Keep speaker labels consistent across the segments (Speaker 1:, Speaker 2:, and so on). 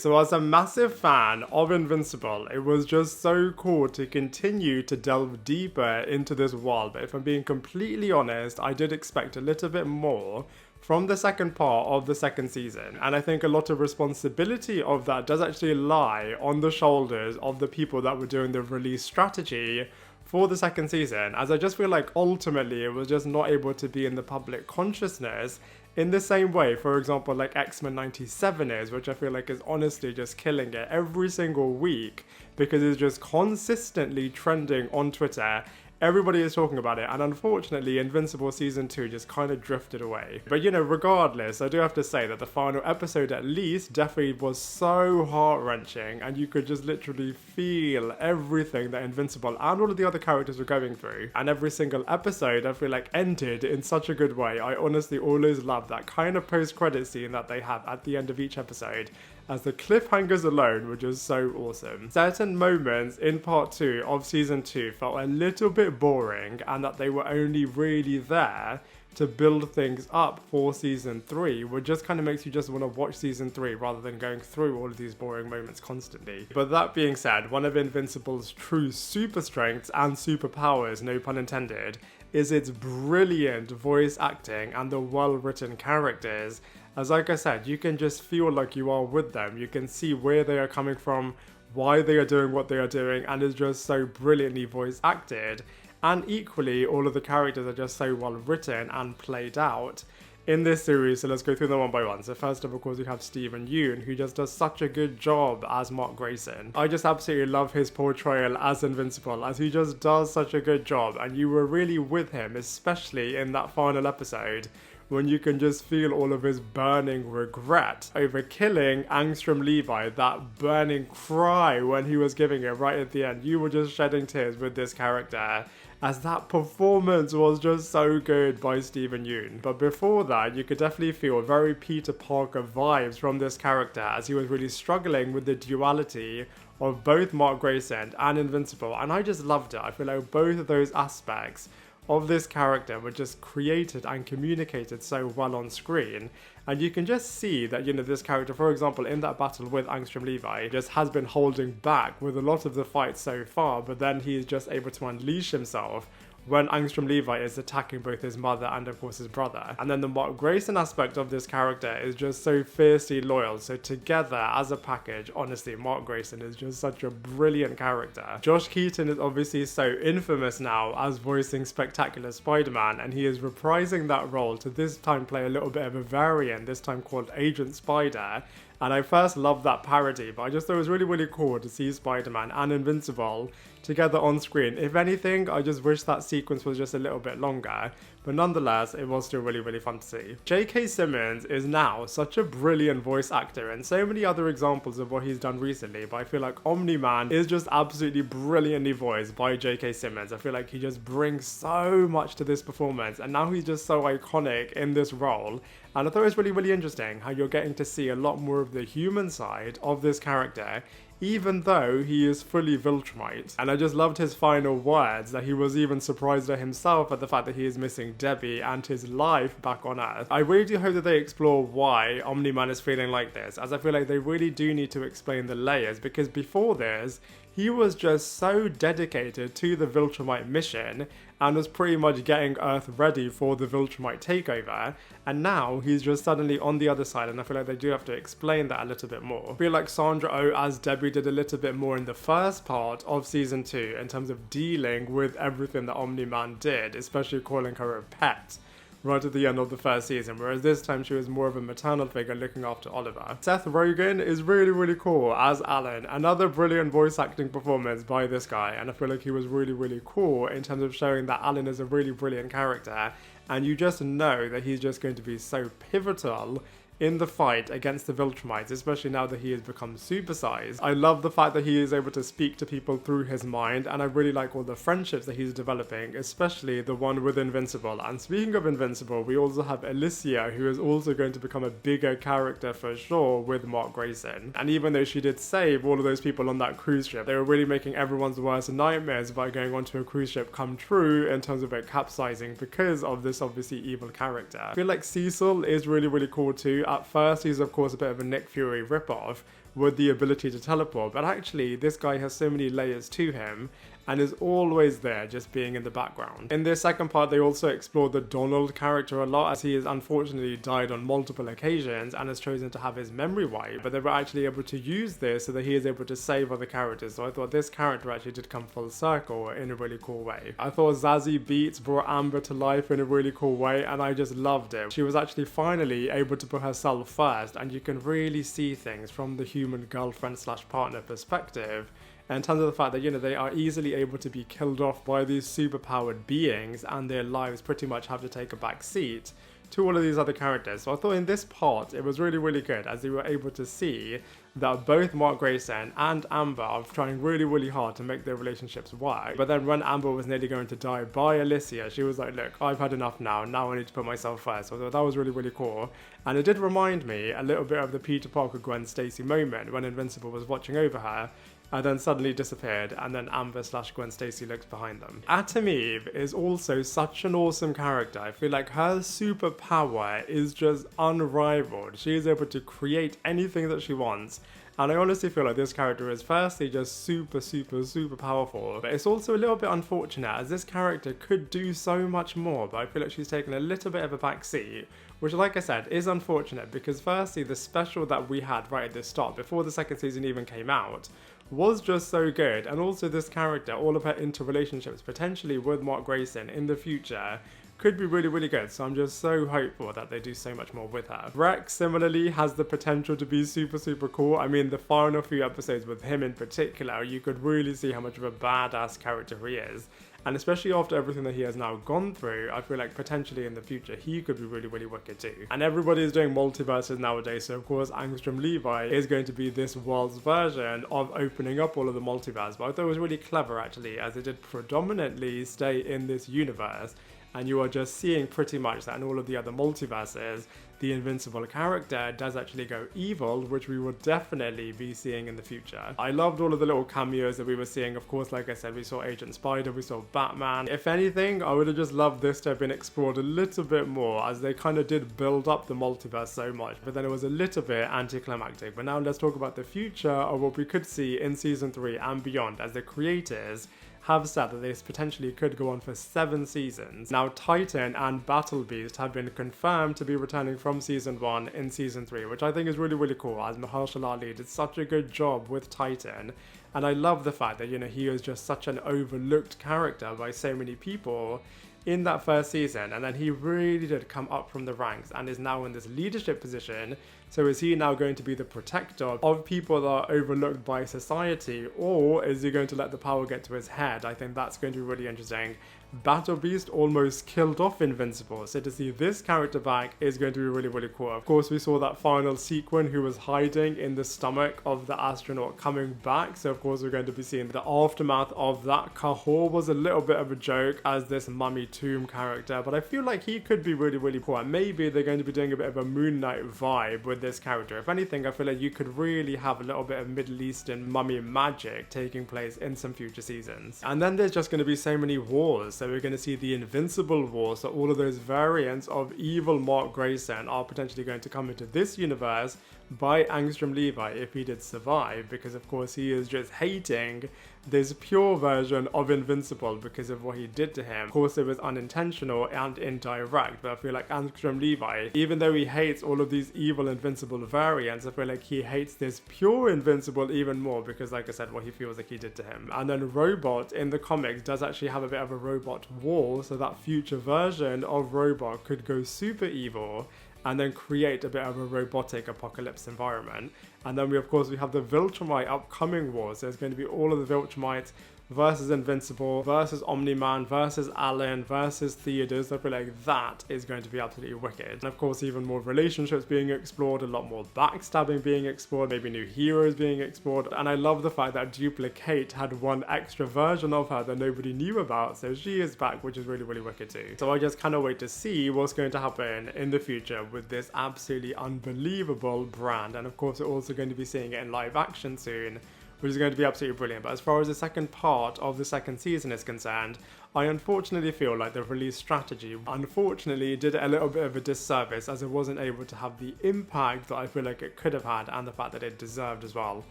Speaker 1: So as a massive fan of Invincible, it was just so cool to continue to delve deeper into this world. But if I'm being completely honest, I did expect a little bit more from the second part of the second season. And I think a lot of responsibility of that does actually lie on the shoulders of the people that were doing the release strategy for the second season, as I just feel like ultimately it was just not able to be in the public consciousness in the same way, for example, like X-Men 97 is, which I feel like is honestly just killing it every single week because it's just consistently trending on Twitter. Everybody is talking about it, and unfortunately Invincible Season 2 just kind of drifted away. But you know, regardless, I do have to say that the final episode at least definitely was so heart-wrenching, and you could just literally feel everything that Invincible and all of the other characters were going through. And every single episode, I feel like, ended in such a good way. I honestly always love that kind of post-credit scene that they have at the end of each episode, as the cliffhangers alone were just so awesome. Certain moments in part 2 of season 2 felt a little bit boring, and that they were only really there to build things up for season 3, which just kind of makes you just want to watch season 3 rather than going through all of these boring moments constantly. But that being said, one of Invincible's true super strengths and superpowers, no pun intended, is its brilliant voice acting and the well-written characters. As like I said, you can just feel like you are with them. You can see where they are coming from, why they are doing what they are doing, and it's just so brilliantly voice acted. And equally, all of the characters are just so well written and played out in this series. So let's go through them one by one. So first of course, we have Steve and Yeun, who just does such a good job as Mark Grayson. I just absolutely love his portrayal as Invincible, as he just does such a good job, and you were really with him, especially in that final episode, when you can just feel all of his burning regret over killing Angstrom Levi, that burning cry when he was giving it right at the end. You were just shedding tears with this character, as that performance was just so good by Steve and Yeun. But before that, you could definitely feel very Peter Parker vibes from this character, as he was really struggling with the duality of both Mark Grayson and Invincible, and I just loved it. I feel like both of those aspects of this character were just created and communicated so well on screen. And you can just see that, you know, this character, for example, in that battle with Angstrom Levi, just has been holding back with a lot of the fight so far, but then he is just able to unleash himself when Angstrom Levi is attacking both his mother and of course his brother. And then the Mark Grayson aspect of this character is just so fiercely loyal. So together as a package, honestly, Mark Grayson is just such a brilliant character. Josh Keaton is obviously so infamous now as voicing Spectacular Spider-Man, and he is reprising that role to this time play a little bit of a variant, this time called Agent Spider. And I first loved that parody, but I just thought it was really, really cool to see Spider-Man and Invincible together on screen. If anything, I just wish that sequence was just a little bit longer, but nonetheless, it was still really, really fun to see. J.K. Simmons is now such a brilliant voice actor, and so many other examples of what he's done recently, but I feel like Omni-Man is just absolutely brilliantly voiced by J.K. Simmons. I feel like he just brings so much to this performance, and now he's just so iconic in this role. And I thought it was really, really interesting how you're getting to see a lot more of the human side of this character, even though he is fully Viltrumite. And I just loved his final words, that he was even surprised at himself at the fact that he is missing Debbie and his life back on Earth. I really do hope that they explore why Omni-Man is feeling like this, as I feel like they really do need to explain the layers, because before this, he was just so dedicated to the Viltrumite mission and was pretty much getting Earth ready for the Viltrumite takeover, and now he's just suddenly on the other side, and I feel like they do have to explain that a little bit more. I feel like Sandra Oh as Debbie did a little bit more in the first part of season 2 in terms of dealing with everything that Omni-Man did, especially calling her a pet right at the end of the first season, whereas this time she was more of a maternal figure looking after Oliver. Seth Rogen is really, really cool as Alan. Another brilliant voice acting performance by this guy, and I feel like he was really, really cool in terms of showing that Alan is a really brilliant character, and you just know that he's just going to be so pivotal in the fight against the Viltrumites, especially now that he has become supersized. I love the fact that he is able to speak to people through his mind, and I really like all the friendships that he's developing, especially the one with Invincible. And speaking of Invincible, we also have Alicia, who is also going to become a bigger character for sure with Mark Grayson. And even though she did save all of those people on that cruise ship, they were really making everyone's worst nightmares by going onto a cruise ship come true in terms of it capsizing because of this obviously evil character. I feel like Cecil is really, really cool too. At first, he's of course a bit of a Nick Fury ripoff, with the ability to teleport, but actually this guy has so many layers to him and is always there, just being in the background. In this second part, they also explore the Donald character a lot, as he has unfortunately died on multiple occasions and has chosen to have his memory wiped, but they were actually able to use this so that he is able to save other characters. So I thought this character actually did come full circle in a really cool way. I thought Zazie Beetz brought Amber to life in a really cool way, and I just loved it. She was actually finally able to put herself first, and you can really see things from the human girlfriend slash partner perspective, in terms of the fact that, you know, they are easily able to be killed off by these superpowered beings, and their lives pretty much have to take a back seat to all of these other characters. So I thought in this part it was really, really good, as they were able to see that both Mark Grayson and Amber are trying really, really hard to make their relationships work. But then when Amber was nearly going to die by Alicia, she was like, look, I've had enough now I need to put myself first. So I thought that was really, really cool. And it did remind me a little bit of the Peter Parker Gwen Stacy moment when Invincible was watching over her, and then suddenly disappeared, and then Amber slash Gwen Stacy looks behind them. Atom Eve is also such an awesome character. I feel like her superpower is just unrivaled. She is able to create anything that she wants, and I honestly feel like this character is firstly just super, super, super powerful, but it's also a little bit unfortunate, as this character could do so much more, but I feel like she's taken a little bit of a backseat, which, like I said, is unfortunate, because firstly, the special that we had right at the start, before the second season even came out, was just so good. And also this character, all of her interrelationships potentially with Mark Grayson in the future, could be really, really good. So I'm just so hopeful that they do so much more with her. Rex similarly has the potential to be super, super cool. I mean, the final few episodes with him in particular, you could really see how much of a badass character he is. And especially after everything that he has now gone through, I feel like potentially in the future he could be really, really wicked too. And everybody is doing multiverses nowadays, so of course Angstrom Levi is going to be this world's version of opening up all of the multiverse. But I thought it was really clever actually, as it did predominantly stay in this universe, and you are just seeing pretty much that in all of the other multiverses, the Invincible character does actually go evil, which we will definitely be seeing in the future. I loved all of the little cameos that we were seeing. Of course, like I said, we saw Agent Spider, we saw Batman. If anything, I would have just loved this to have been explored a little bit more, as they kind of did build up the multiverse so much, but then it was a little bit anticlimactic. But now let's talk about the future of what we could see in season 3 and beyond, as the creators have said that this potentially could go on for 7 seasons. Now, Titan and Battle Beast have been confirmed to be returning from season 1 in season 3, which I think is really, really cool, as Mahershala Ali did such a good job with Titan. And I love the fact that, you know, he is just such an overlooked character by so many people in that first season, and then he really did come up from the ranks and is now in this leadership position. So is he now going to be the protector of people that are overlooked by society, or is he going to let the power get to his head? I think that's going to be really interesting. Battle Beast almost killed off Invincible, so to see this character back is going to be really, really cool. Of course, we saw that final sequin who was hiding in the stomach of the astronaut coming back, so of course we're going to be seeing the aftermath of that. Cahor was a little bit of a joke as this mummy tomb character, but I feel like he could be really, really cool, and maybe they're going to be doing a bit of a Moon Knight vibe with this character. If anything, I feel like you could really have a little bit of Middle Eastern mummy magic taking place in some future seasons. And then there's just going to be so many wars. So we're going to see the Invincible War, so all of those variants of evil Mark Grayson are potentially going to come into this universe by Angstrom Levi if he did survive, because of course he is just hating this pure version of Invincible because of what he did to him. Of course it was unintentional and indirect, but I feel like Angstrom Levi, even though he hates all of these evil Invincible variants, I feel like he hates this pure Invincible even more because, like I said, what he feels like he did to him. And then Robot in the comics does actually have a bit of a robot war, so that future version of Robot could go super evil and then create a bit of a robotic apocalypse environment. And then we have the Viltrumite upcoming wars. There's going to be all of the Viltrumites versus Invincible, versus Omni-Man, versus Alan, versus Theodore. I feel like that is going to be absolutely wicked. And of course, even more relationships being explored, a lot more backstabbing being explored, maybe new heroes being explored. And I love the fact that Duplicate had one extra version of her that nobody knew about, so she is back, which is really, really wicked too. So I just cannot wait to see what's going to happen in the future with this absolutely unbelievable brand. And of course, we're also going to be seeing it in live action soon which is going to be absolutely brilliant. But as far as the second part of the second season is concerned, I unfortunately feel like the release strategy unfortunately did a little bit of a disservice, as it wasn't able to have the impact that I feel like it could have had, and the fact that it deserved as well.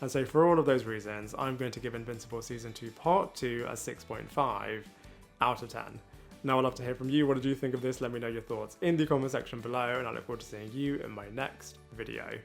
Speaker 1: And so for all of those reasons, I'm going to give Invincible Season 2 Part 2 a 6.5 out of 10. Now I'd love to hear from you. What did you think of this? Let me know your thoughts in the comment section below, and I look forward to seeing you in my next video.